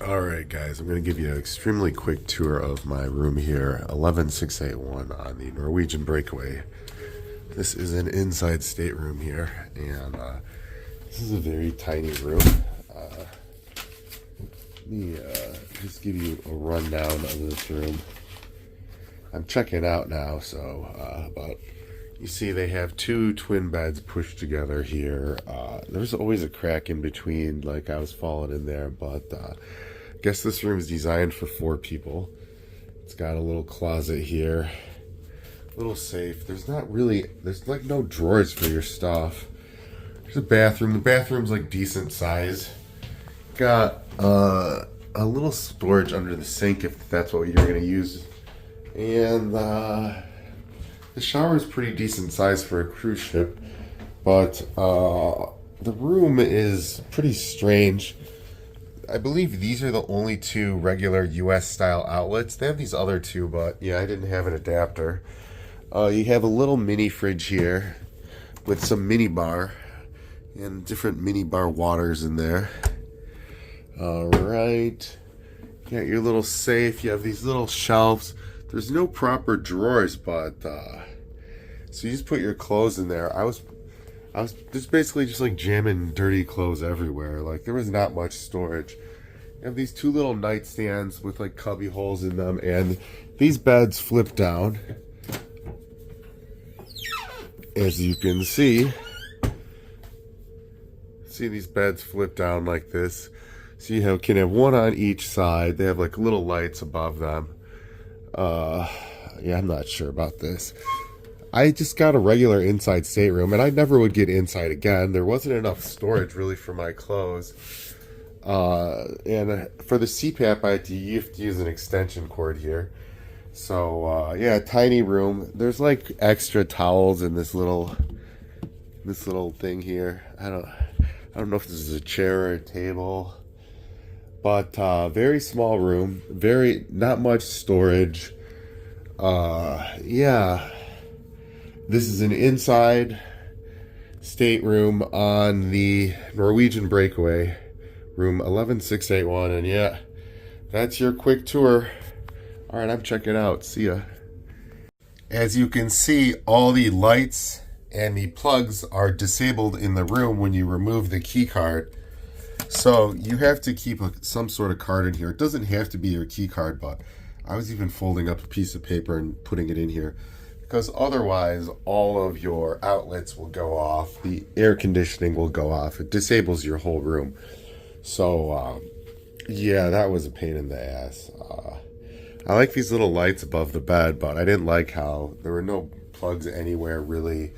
Alright guys, I'm going to give you an extremely quick tour of my room here, 11681 on the Norwegian Breakaway. This is an inside stateroom here, and this is a very tiny room. Let me just give you a rundown of this room. I'm checking out now, but you see they have two twin beds pushed together here. There's always a crack in between, like I was falling in there, but I guess this room is designed for 4 people. It's got a little closet here, little safe. There's like no drawers for your stuff. There's a bathroom. The bathroom's like decent size. Got a little storage under the sink if that's what you're gonna use, and the shower is pretty decent size for a cruise ship, but the room is pretty strange. I believe these are the only 2 regular US style outlets. They have these other 2, but yeah, I didn't have an adapter. You have a little mini fridge here with some mini bar and different mini bar waters in there. Alright, you got your little safe. You have these little shelves. There's no proper drawers, but so you just put your clothes in there. I was just basically just like jamming dirty clothes everywhere. Like there was not much storage. You have these 2 little nightstands with like cubby holes in them, and these beds flip down, as you can see. See, these beds flip down like this. So you can have one on each side. They have like little lights above them. Yeah, I'm not sure about this. I just got a regular inside stateroom, and I never would get inside again. There wasn't enough storage really for my clothes. And for the CPAP, you have to use an extension cord here. So yeah, tiny room. There's like extra towels in this little thing here. I don't know if this is a chair or a table. But very small room, not much storage. Yeah, this is an inside stateroom on the Norwegian Breakaway, room 11681, and yeah, that's your quick tour. All right, I'm checking out. See ya. As you can see, all the lights and the plugs are disabled in the room when you remove the key card. So you have to keep some sort of card in here. It doesn't have to be your key card, but I was even folding up a piece of paper and putting it in here, because otherwise all of your outlets will go off. The air conditioning will go off. It disables your whole room. So yeah, that was a pain in the ass. I like these little lights above the bed, but I didn't like how there were no plugs anywhere really.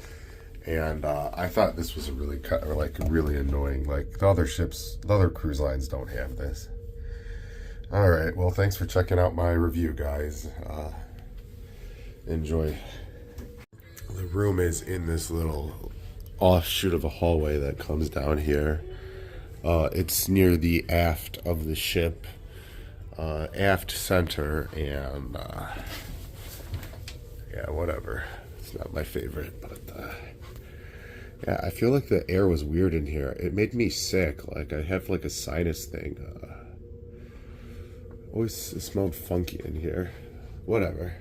And I thought this was really annoying. Like the other cruise lines don't have this. All right, well, thanks for checking out my review, guys. Enjoy. The room is in this little offshoot of a hallway that comes down here. It's near the aft of the ship, aft center, and yeah, whatever. It's not my favorite, but yeah, I feel like the air was weird in here. It made me sick. Like I have like a sinus thing. Always smelled funky in here. Whatever.